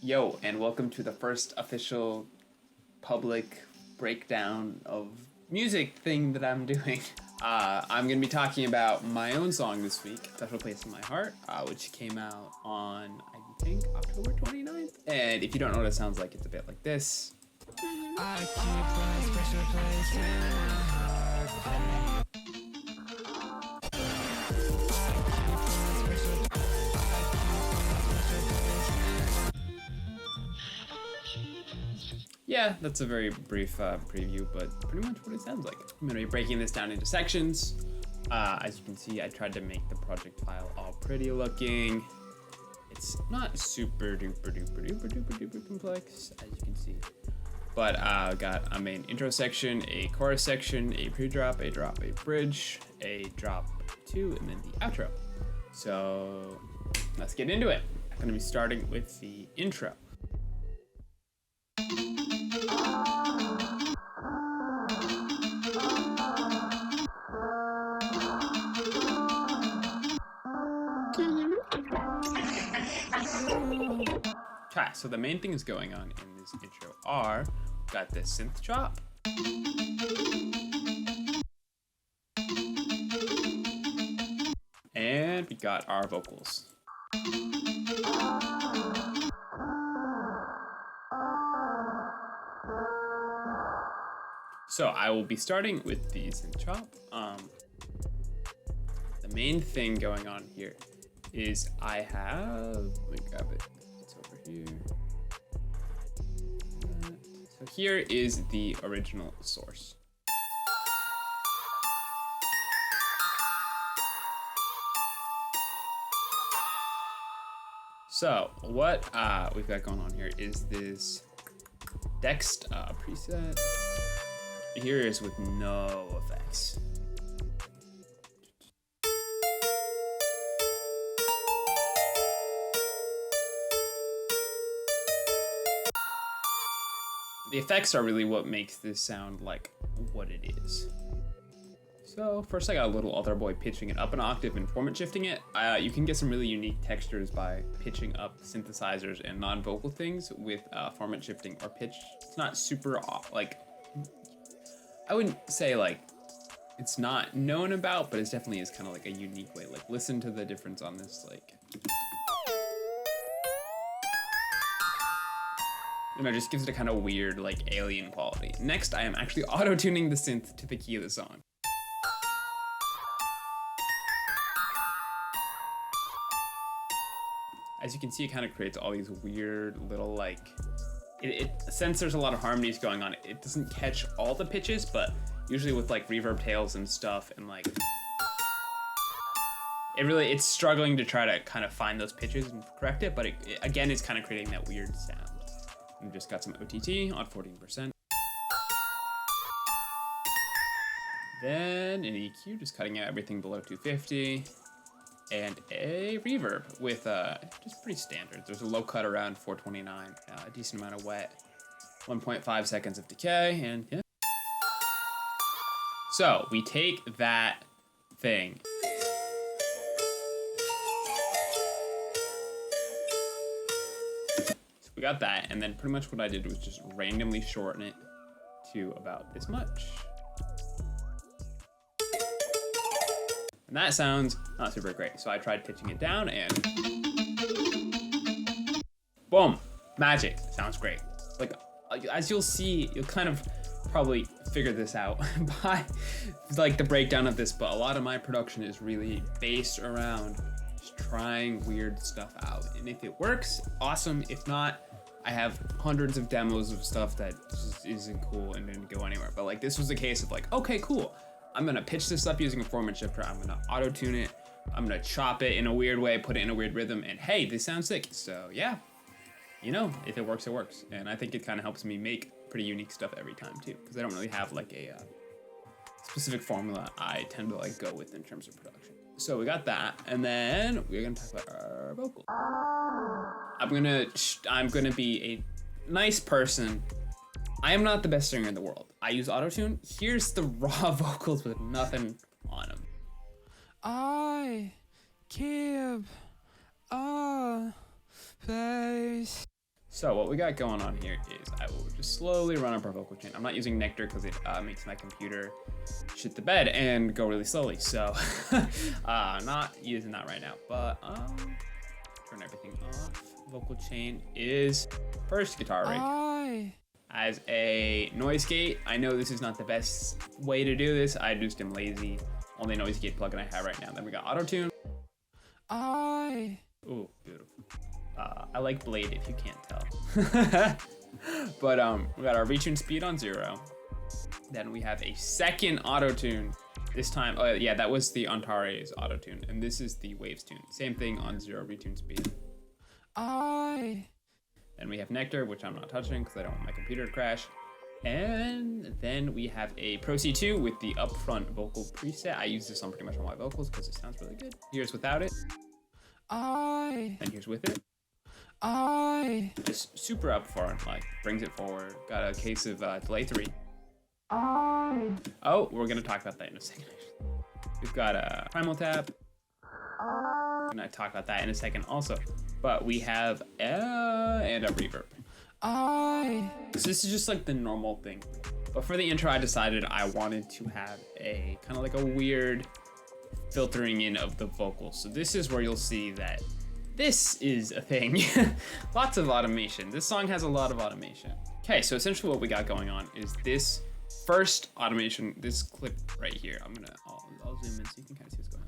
Yo, and welcome to the first official public breakdown of music thing that I'm doing. I'm gonna be talking about my own song this week, Special Place in My Heart, which came out on, I think, October 29th. And if you don't know what it sounds like, it's a bit like this. I keep a special place in my heart. Yeah, that's a very brief preview, but pretty much what it sounds like. I'm gonna be breaking this down into sections. As you can see, I tried to make the project file all pretty looking. It's not super duper duper duper duper duper complex, as you can see. But got a main intro section, a chorus section, a pre-drop, a drop, a bridge, a drop 2, and then the outro. So let's get into it. I'm gonna be starting with the intro. Okay, so the main things going on in this intro are, got the synth chop, and we got our vocals. So I will be starting with the synth chop. The main thing going on here is I have, let me grab it, it's over here. So here is the original source. So what we've got going on here is this Dext preset. Here is with no effects. The effects are really what makes this sound like what it is. So first I got a little altar boy pitching it up an octave and format shifting it. You can get some really unique textures by pitching up synthesizers and non-vocal things with format shifting or pitch. It's not super like, I wouldn't say like it's not known about, but it definitely is kind of like a unique way. Like listen to the difference on this, like. You know, just gives it a kind of weird, like, alien quality. Next, I am actually auto-tuning the synth to the key of the song. As you can see, it kind of creates all these weird little, like, since there's a lot of harmonies going on, it doesn't catch all the pitches, but usually with, like, reverb tails and stuff, and, like, it's struggling to try to kind of find those pitches and correct it, but again, it's kind of creating that weird sound. We just got some OTT on 14%. Then an EQ, just cutting out everything below 250. And a reverb with just pretty standard. There's a low cut around 429, a decent amount of wet, 1.5 seconds of decay, and yeah. So we take that thing. We got that, and then pretty much what I did was just randomly shorten it to about this much. And that sounds not super great, so I tried pitching it down and boom, magic, sounds great. Like, as you'll see, you'll kind of probably figure this out by like the breakdown of this, but a lot of my production is really based around just trying weird stuff out. And if it works, awesome. If not, I have hundreds of demos of stuff that just isn't cool and didn't go anywhere. But like this was a case of like, okay, cool. I'm gonna pitch this up using a format shifter. I'm gonna auto-tune it. I'm gonna chop it in a weird way, put it in a weird rhythm, and hey, this sounds sick. So yeah, you know, if it works, it works. And I think it kind of helps me make pretty unique stuff every time too, because I don't really have like a specific formula I tend to like go with in terms of production. So we got that, and then we're gonna talk about our vocals. I'm gonna be a nice person. I am not the best singer in the world. I use autotune. Here's the raw vocals with nothing on them. I keep a place. So what we got going on here is I will just slowly run up our vocal chain. I'm not using Nectar because it makes my computer shit the bed and go really slowly. So I'm not using that right now, but turn everything off. Vocal chain is first guitar rig. As a noise gate, I know this is not the best way to do this. I just am lazy. Only noise gate plugin I have right now. Then we got auto tune. Ooh, beautiful. I like Blade if you can't tell. But we got our retune speed on 0. Then we have a second auto tune. This time, oh yeah, that was the Antares auto tune, and this is the Waves tune. Same thing on 0 retune speed. Then we have Nectar, which I'm not touching because I don't want my computer to crash. And then we have a Pro C2 with the upfront vocal preset. I use this on pretty much all my vocals because it sounds really good. Here's without it. And here's with it. Just super upfront, like brings it forward. Got a case of delay 3. Oh, we're gonna talk about that in a second. We've got a primal tap. I'm gonna talk about that in a second also. But we have and a reverb. So this is just like the normal thing. But for the intro, I decided I wanted to have a kind of like a weird filtering in of the vocals. So this is where you'll see that this is a thing. Lots of automation. This song has a lot of automation. Okay, so essentially what we got going on is this first automation, this clip right here. I'll zoom in so you can kind of see what's going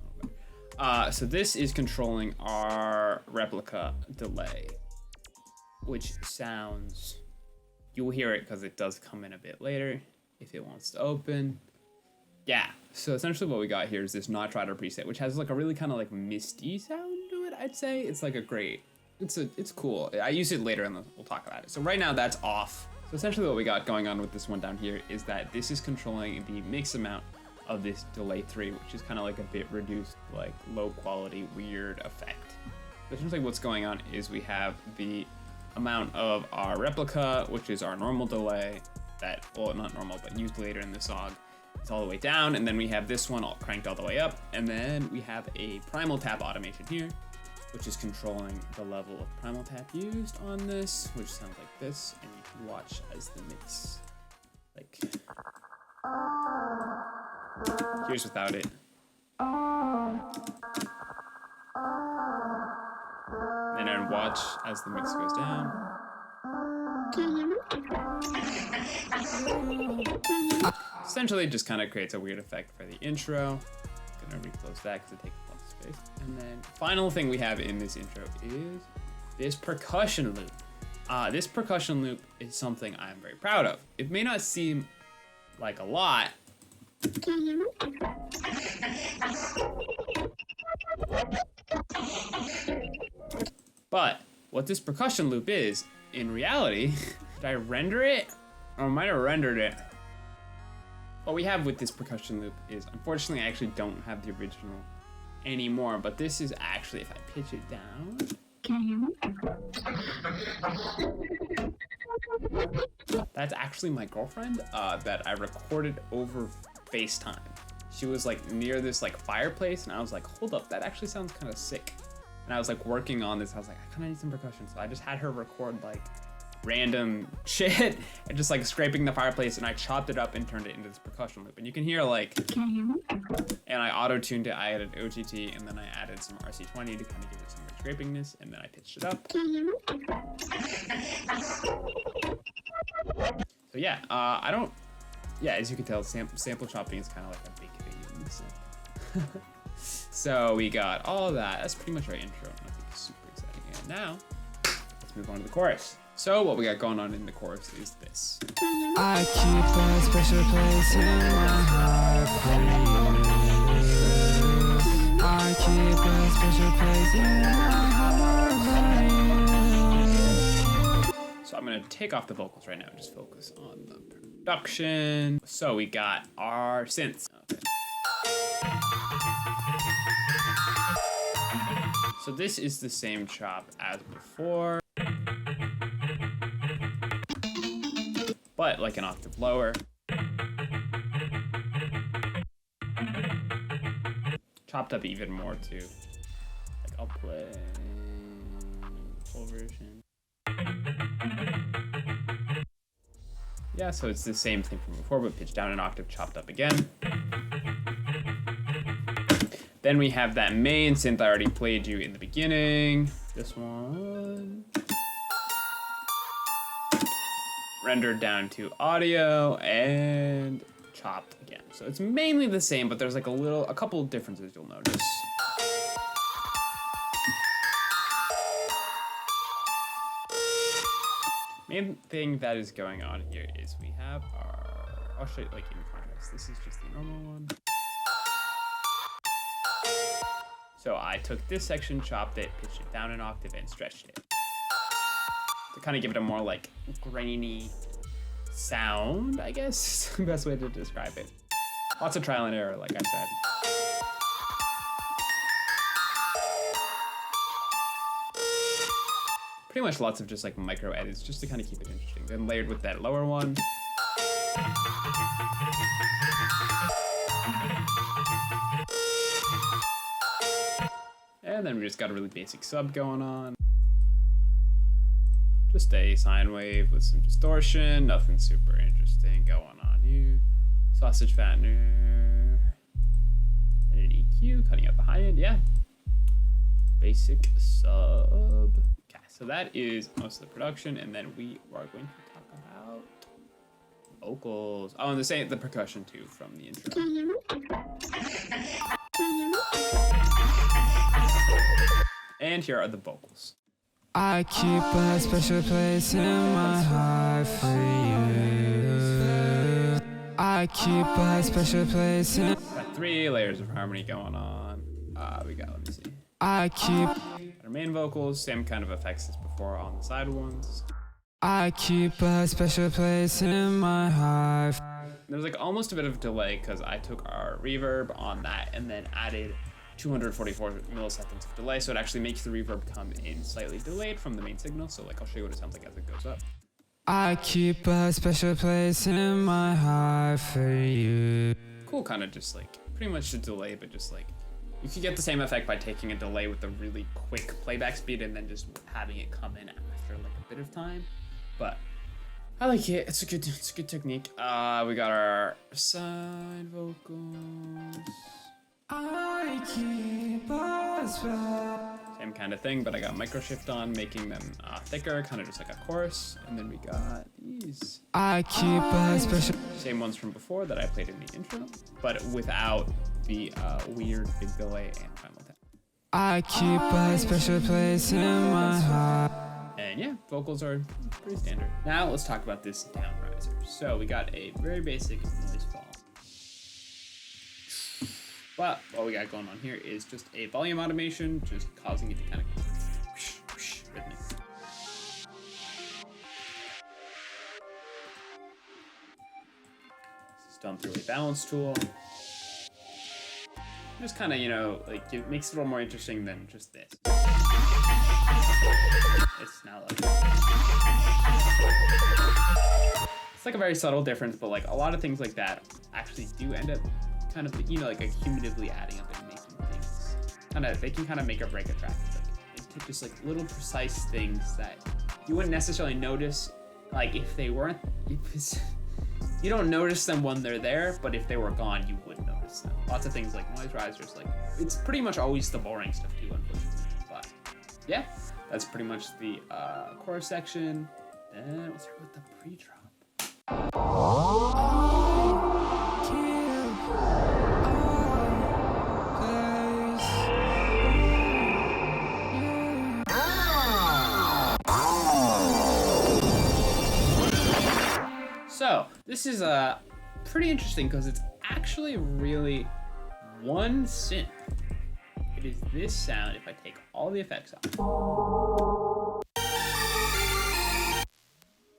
on. So this is controlling our replica delay, which sounds, you will hear it because it does come in a bit later if it wants to open. Yeah, so essentially what we got here is this Notch Rider preset, which has like a really kind of like misty sound to it, I'd say. It's like a great, it's cool. I use it later and we'll talk about it. So right now that's off. So essentially what we got going on with this one down here is that this is controlling the mix amount of this delay 3, which is kind of like a bit reduced, like low quality, weird effect. So essentially what's going on is we have the amount of our replica, which is our normal delay that, well, not normal, but used later in the song. It's all the way down, and then we have this one all cranked all the way up, and then we have a primal tap automation here, which is controlling the level of primal tap used on this, which sounds like this, and you can watch as the mix, like, here's without it. And then watch as the mix goes down. Essentially, it just kind of creates a weird effect for the intro. Gonna reclose that because it takes a lot of space. And then final thing we have in this intro is this percussion loop. This percussion loop is something I'm very proud of. It may not seem like a lot, but what this percussion loop is, in reality, did I render it? Or I might have rendered it. What we have with this percussion loop is, unfortunately, I actually don't have the original anymore, but this is actually, if I pitch it down. Can you hear me? That's actually my girlfriend that I recorded over FaceTime. She was like near this like fireplace, and I was like, hold up, that actually sounds kind of sick. And I was like working on this, I was like, I kind of need some percussion. So I just had her record like random shit and just like scraping the fireplace, and I chopped it up and turned it into this percussion loop. And you can hear like, and I auto-tuned it, I added OGT, and then I added some RC20 to kind of give it some more scrapingness, and then I pitched it up. So yeah, as you can tell, sample chopping is kind of like a big thing in this. So we got all that. That's pretty much our intro. Nothing super exciting. And now, let's move on to the chorus. So what we got going on in the chorus is this. I keep a special place in my heart for you. I keep a special place in my heart for you. So I'm gonna take off the vocals right now and just focus on the production. So we got our synths. Okay. So this is the same chop as before, but like an octave lower. Chopped up even more too. Like I'll play full version. Yeah, so it's the same thing from before, but pitched down an octave, chopped up again. Then we have that main synth I already played you in the beginning. This one. Rendered down to audio and chopped again. So it's mainly the same, but there's like a couple of differences you'll notice. Main thing that is going on here is we have our, I'll show you like in contrast. This is just the normal one. So I took this section, chopped it, pitched it down an octave, and stretched it to kind of give it a more like grainy sound, I guess is the best way to describe it. Lots of trial and error, like I said. Pretty much lots of just like micro edits just to kind of keep it interesting. Then layered with that lower one. And then we just got a really basic sub going on. Just a sine wave with some distortion, nothing super interesting going on here. Sausage fattener. And an EQ, cutting out the high end, yeah. Basic sub. Okay, so that is most of the production, and then we are going to talk about vocals. Oh, and the percussion too from the intro. And here are the vocals. I keep a special place in my heart for you. I keep a special place in. Got 3 layers of harmony going on. Let me see. I keep. Our main vocals, same kind of effects as before on the side ones. I keep a special place in my heart. There's like almost a bit of delay because I took our reverb on that and then added 244 milliseconds of delay, so it actually makes the reverb come in slightly delayed from the main signal. So like I'll show you what it sounds like as it goes up. I keep a special place in my heart for you. Cool, kind of just like pretty much a delay, but just like you could get the same effect by taking a delay with a really quick playback speed and then just having it come in after like a bit of time. But I like it. It's a good technique. We got our side vocals. I keep a special. Same kind of thing, but I got micro shift on, making them thicker, kind of just like a chorus. And then we got these. I keep a special. Same ones from before that I played in the intro, but without the weird big delay and final tap. I keep a special place in my heart. And yeah, vocals are pretty standard. Now let's talk about this down riser. So we got a very basic noise fall. But what we got going on here is just a volume automation, just causing it to kind of go whoosh, whoosh, rhythmic. This is done through a balance tool. Just kind of, you know, like it makes it a little more interesting than just this. It's now like it's like a very subtle difference, but like a lot of things like that actually do end up kind of, you know, like accumulatively adding up and making things kind of, they can kind of make or break a track. It's just like little precise things that you wouldn't necessarily notice, like if they weren't, you don't notice them when they're there, but if they were gone, you would notice them. Lots of things like noise risers, like it's pretty much always the boring stuff too, unfortunately. But yeah, that's pretty much the chorus section. Then we'll start with the pre-drop. So this is pretty interesting because it's actually really one synth. It is this sound if I take all the effects out.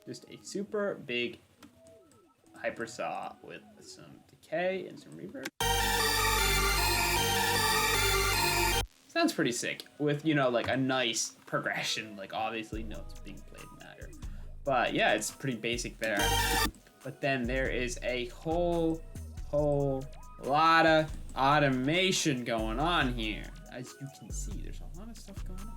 Just a super big hyper saw with some decay and some reverb. Sounds pretty sick with, you know, like a nice progression, like obviously notes being played matter. But yeah, it's pretty basic there. But then there is a whole lot of automation going on here. As you can see, there's a lot of stuff going on.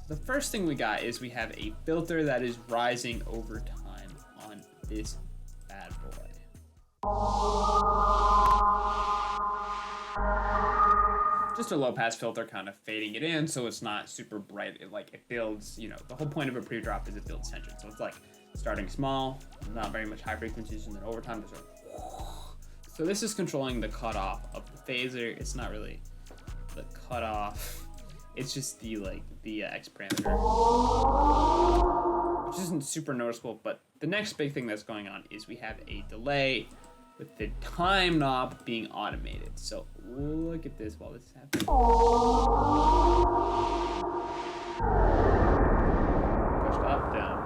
The first thing we got is we have a filter that is rising over time on this Just a low pass filter kind of fading it in so it's not super bright. It builds, you know, the whole point of a pre-drop is it builds tension. So it's like starting small, not very much high frequencies, and then over time there's so this is controlling the cutoff of the phaser. It's not really the cutoff. It's just the X parameter, which isn't super noticeable. But the next big thing that's going on is we have a delay with the time knob being automated. So look at this while this is happening. Pushed up, down.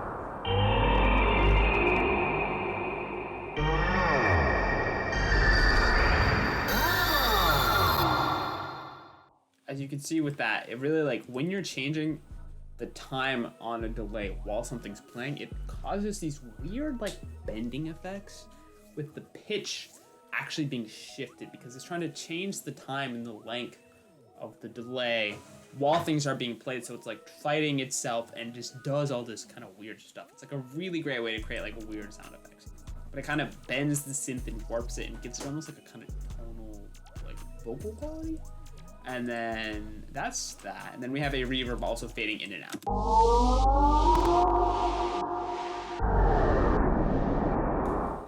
As you can see with that, it really, like, when you're changing the time on a delay while something's playing, it causes these weird, like, bending effects with the pitch actually being shifted because it's trying to change the time and the length of the delay while things are being played. So it's like fighting itself and just does all this kind of weird stuff. It's like a really great way to create like weird sound effects. But it kind of bends the synth and warps it and gives it almost like a kind of tonal, like, vocal quality. And then that's that. And then we have a reverb also fading in and out.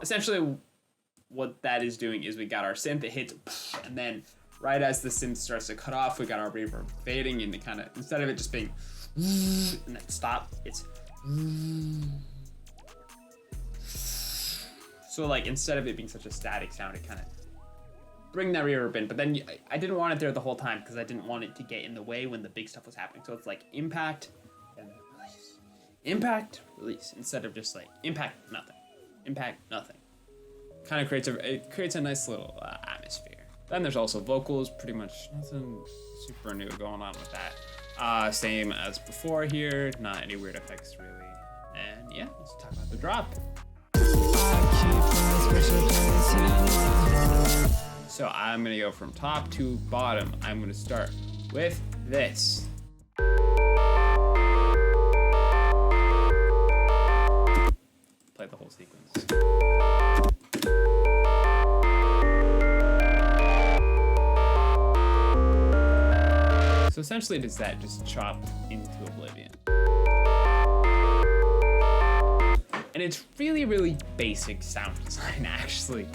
Essentially, what that is doing is we got our synth, it hits, and then right as the synth starts to cut off, we got our reverb fading, and it kind of, instead of it just being and then stop, it's so like instead of it being such a static sound, it kind of bring that reverb in. But then I didn't want it there the whole time because I didn't want it to get in the way when the big stuff was happening. So it's like impact and release, impact, release, instead of just like impact, nothing. Impact, nothing. Kind of creates a nice little atmosphere. Then there's also vocals, pretty much nothing super new going on with that. Same as before here, not any weird effects really. And yeah, let's talk about the drop. So I'm gonna go from top to bottom. I'm gonna start with this. Play the whole sequence. So essentially it is that just chopped into oblivion. And it's really, really basic sound design actually.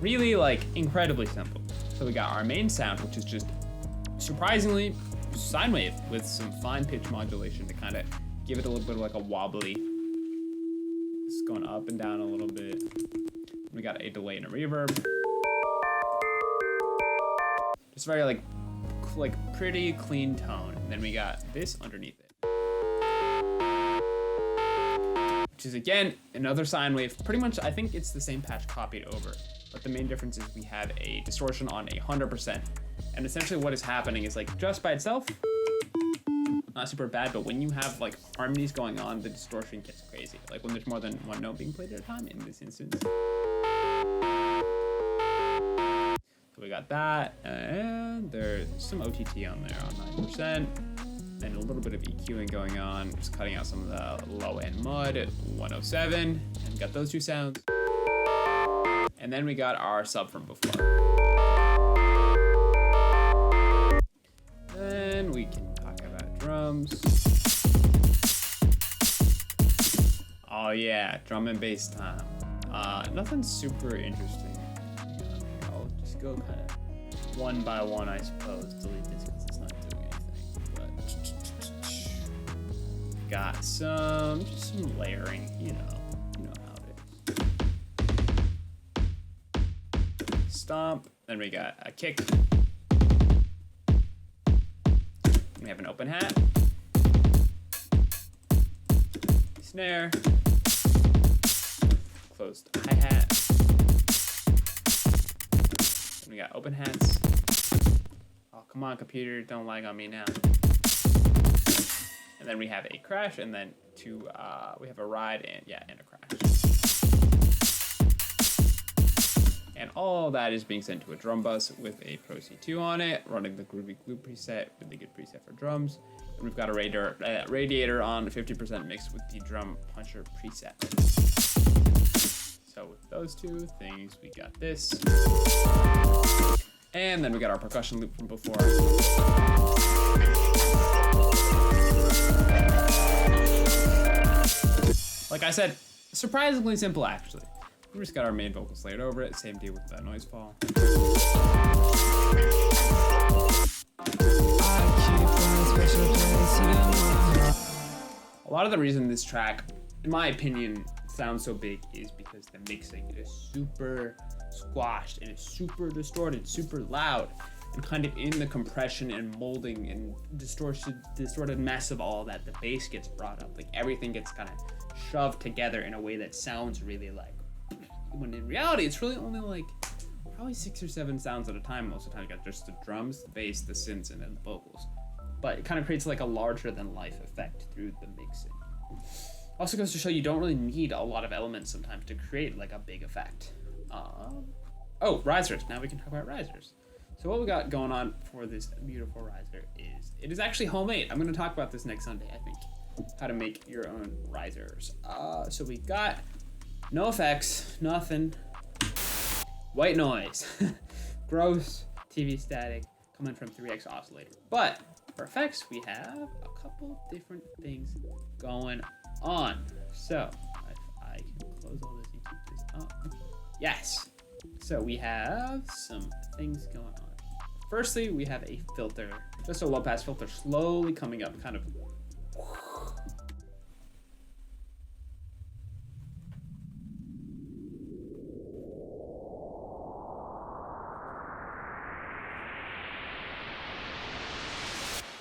Really like incredibly simple. So we got our main sound, which is just surprisingly sine wave with some fine pitch modulation to kind of give it a little bit of like a wobbly. It's going up and down a little bit. We got a delay and a reverb. Just very like pretty clean tone. And then we got this underneath it, which is again another sine wave. Pretty much, I think it's the same patch copied over, but the main difference is we have a distortion on 100%. And essentially what is happening is like just by itself, not super bad, but when you have like harmonies going on, the distortion gets crazy. Like when there's more than one note being played at a time in this instance. So we got that, and there's some OTT on there on 9%, and a little bit of EQing going on, just cutting out some of the low end mud at 107, and got those two sounds. And then we got our sub from before. Then we can talk about drums. Oh yeah, drum and bass time. Nothing super interesting. I'll just go kind of one by one, I suppose. Delete this because it's not doing anything. But got just some layering, you know how it is. Stomp. Then we got a kick. We have an open hat, snare, closed hi-hat. Then we got open hats. Oh, come on, computer, don't lag on me now. And then we have a crash, and then we have a ride and a crash. And all that is being sent to a drum bus with a Pro C2 on it, running the Groovy Glue preset, really good preset for drums. And we've got a radiator on 50% mixed with the drum puncher preset. So with those two things, we got this. And then we got our percussion loop from before. Like I said, surprisingly simple actually. We just got our main vocals layered over it. Same deal with that noise fall. A lot of the reason this track, in my opinion, sounds so big is because the mixing is super squashed and it's super distorted, super loud, and kind of in the compression and molding and distorted mess of all that, the bass gets brought up. Like everything gets kind of shoved together in a way that sounds really like, when in reality it's really only like probably 6 or 7 sounds at a time most of the time. You got just the drums, the bass, the synths, and then the vocals. But it kind of creates like a larger than life effect through the mixing. Also goes to show you don't really need a lot of elements sometimes to create like a big effect. Oh, risers. Now we can talk about risers. So what we got going on for this beautiful riser is, it is actually homemade. I'm going to talk about this next Sunday, I think. How to make your own risers. So we got no effects, nothing. White noise. Gross TV static coming from 3x oscillator. But for effects, we have a couple different things going on. So if I can close all this and keep this up. Yes. So we have some things going on. Firstly, we have a filter, just a low pass filter slowly coming up, kind of.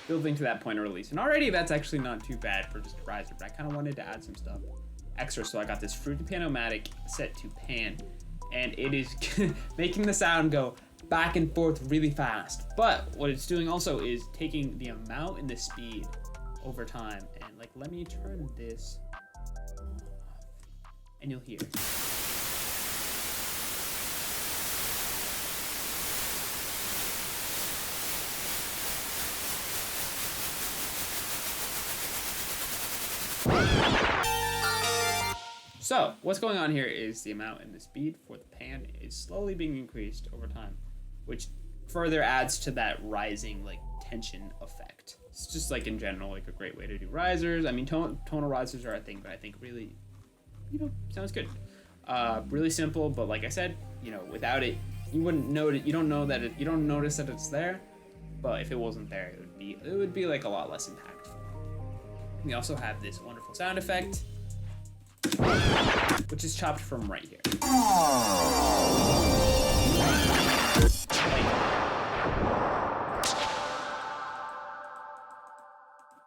Building to that point of release. And already that's actually not too bad for just a riser, but I kind of wanted to add some stuff extra. So I got this Fruity Pan-O-Matic set to pan, and it is making the sound go back and forth really fast. But what it's doing also is taking the amount and the speed over time. And like, let me turn this off, and you'll hear. So what's going on here is the amount and the speed for the pan is slowly being increased over time, which further adds to that rising like tension effect. It's just like in general, like a great way to do risers. I mean, tonal risers are a thing, but I think really, sounds good. Really simple, but like I said, without it, you wouldn't know it. You don't notice that it's there, but if it wasn't there, it would be like a lot less impactful. We also have this wonderful sound effect, which is chopped from right here.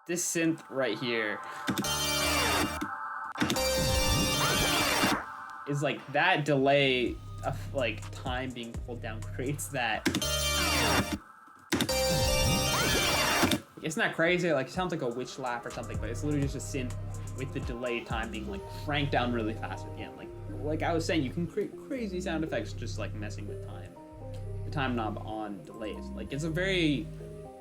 This synth right here is like that delay of like time being pulled down creates that. It's not crazy, like it sounds like a witch laugh or something, but it's literally just a synth with the delay time being like cranked down really fast at the end. Like I was saying, you can create crazy sound effects just like messing with time. The time knob on delays. Like it's a very,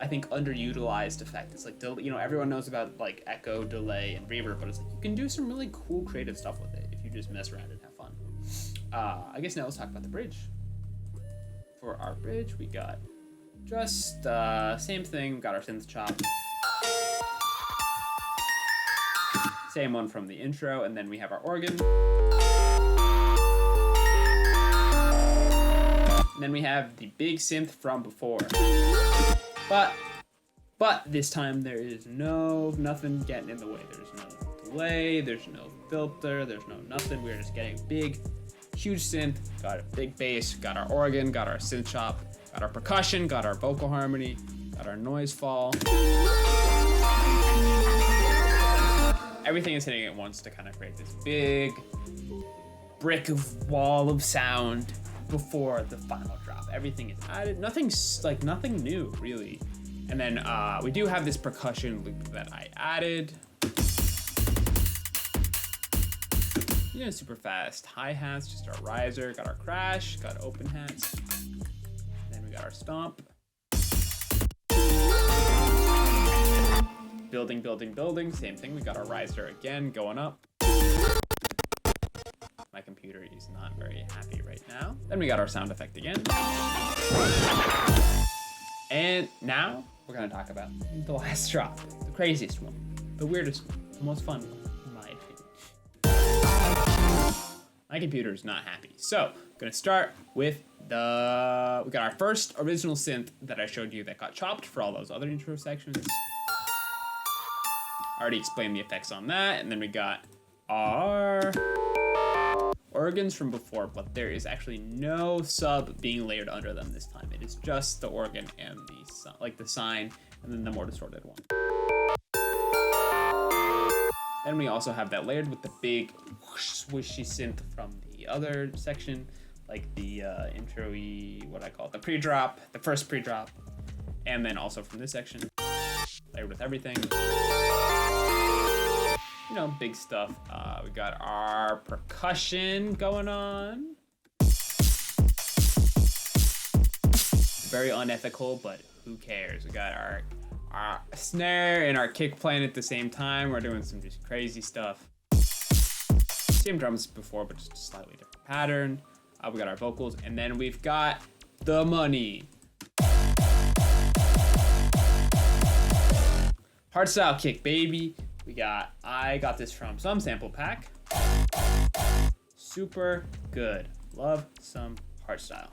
I think, underutilized effect. It's like, everyone knows about like echo, delay, and reverb, but it's like you can do some really cool creative stuff with it if you just mess around and have fun. I guess now let's talk about the bridge. For our bridge, we got just same thing. We got our synth chop. Same one from the intro, and then we have our organ. And then we have the big synth from before. But this time there is nothing getting in the way. There's no delay, there's no filter, there's no nothing. We're just getting big, huge synth, got a big bass, got our organ, got our synth chop, got our percussion, got our vocal harmony, got our noise fall. Everything is hitting at once to kind of create this big brick of wall of sound before the final drop. Everything is added. Nothing new really. And then we do have this percussion loop that I added. Super fast hi-hats, just our riser, got our crash, got open hats. Then we got our stomp. Building, same thing. We got our riser again going up. My computer She's not very happy right now. Then we got our sound effect again. And now we're gonna talk about the last drop, the craziest one, the weirdest one, the most fun one, in my opinion. My computer is not happy. So I'm gonna start with we got our first original synth that I showed you that got chopped for all those other intro sections. I already explained the effects on that, and then we got our organs from before, but there is actually no sub being layered under them this time. It is just the organ and the sine, and then the more distorted one. Then we also have that layered with the big whoosh, swooshy synth from the other section, like the intro-y, what I call it, the pre-drop, the first pre-drop, and then also from this section, layered with everything. You know, big stuff. We got our percussion going on. Very unethical, but who cares? We got our snare and our kick playing at the same time. We're doing some just crazy stuff. Same drums as before, but just a slightly different pattern. We got our vocals, and then we've got the money. Hardstyle kick, baby. I got this from some sample pack. Super good. Love some hardstyle.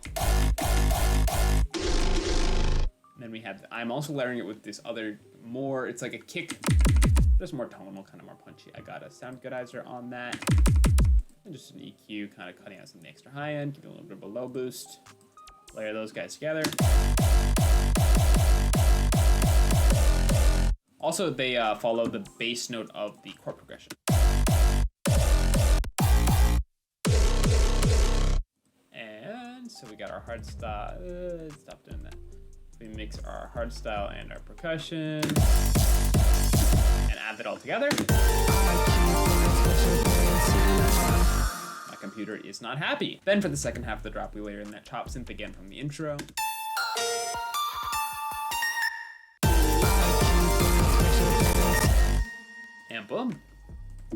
And then we have, I'm also layering it with this other more, it's like a kick, just more tonal, kind of more punchy. I got a sound goodizer on that. And just an EQ, kind of cutting out some of the extra high end, give it a little bit of a low boost. Layer those guys together. Also, they follow the bass note of the chord progression. And so we got our hardstyle. Stop doing that. We mix our hardstyle and our percussion and add that all together. My computer is not happy. Then for the second half of the drop, we layer in that chop synth again from the intro. And boom,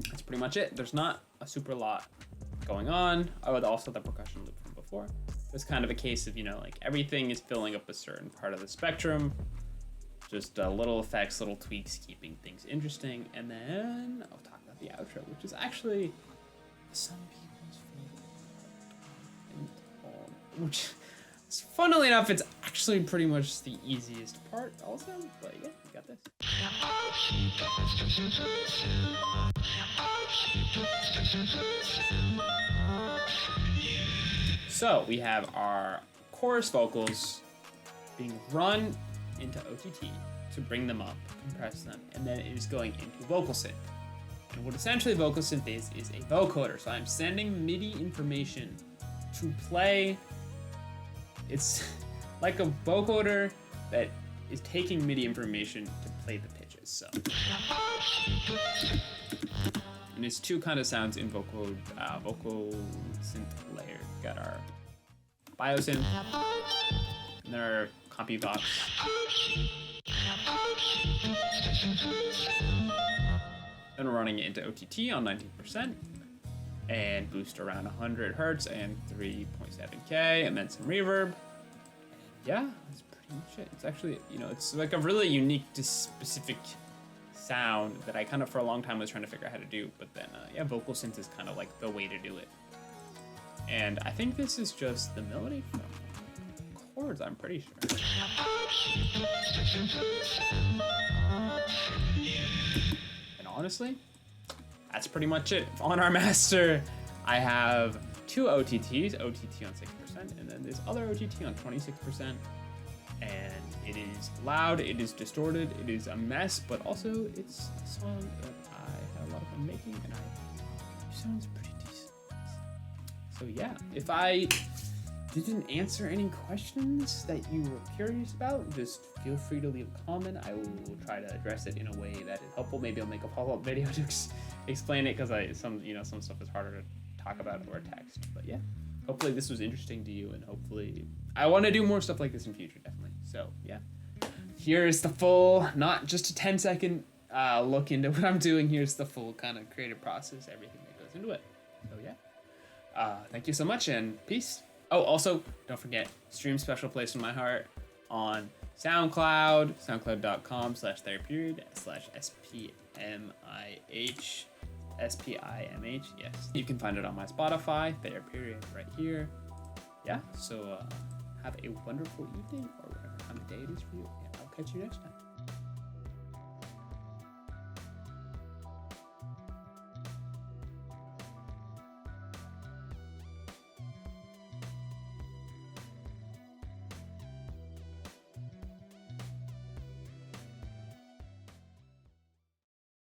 that's pretty much it. There's not a super lot going on. Oh, also the percussion loop from before. It's kind of a case of, you know, like everything is filling up a certain part of the spectrum. Just little effects, little tweaks, keeping things interesting. And then I'll talk about the outro, which is actually some people's favorite. Which, funnily enough, it's actually pretty much the easiest part also. But yeah, we got this. So we have our chorus vocals being run into OTT to bring them up, compress them, and then it is going into vocal synth. And what essentially vocal synth is a vocoder. So I'm sending MIDI information to play. It's like a vocoder that is taking MIDI information to play the pitches. So, and it's two kind of sounds in vocal synth layer. Got our biosynth, and then our compy vox. Then we're running it into OTT on 19%, and boost around 100 hertz and 3.7K, and then some reverb. Yeah, that's pretty much it. It's actually, you know, it's like a really unique, specific sound that I kind of for a long time was trying to figure out how to do, but then yeah, vocal synth is kind of like the way to do it. And I think this is just the melody from chords, I'm pretty sure. And honestly, that's pretty much it. On our master, I have two OTTs, OTT on 6%, and then this other OTT on 26%. And it is loud, it is distorted, it is a mess, but also it's a song that I had a lot of fun making, and it sounds pretty decent. So yeah, if I didn't answer any questions that you were curious about, just feel free to leave a comment. I will try to address it in a way that is helpful. Maybe I'll make a follow-up video to explain it, because some stuff is harder to talk about over text. But yeah, hopefully this was interesting to you, and hopefully I want to do more stuff like this in future, definitely. So yeah, here's the full, not just a 10-second look into what I'm doing. Here's the full kind of creative process, everything that goes into it. So yeah. Thank you so much and peace. Oh, also, don't forget, stream Special Place in My Heart on SoundCloud, soundcloud.com/thayerperiod/SPMIH. Yes. You can find it on my Spotify, Thayer period, right here. Yeah, so have a wonderful evening or whatever time of day it is for you, and I'll catch you next time.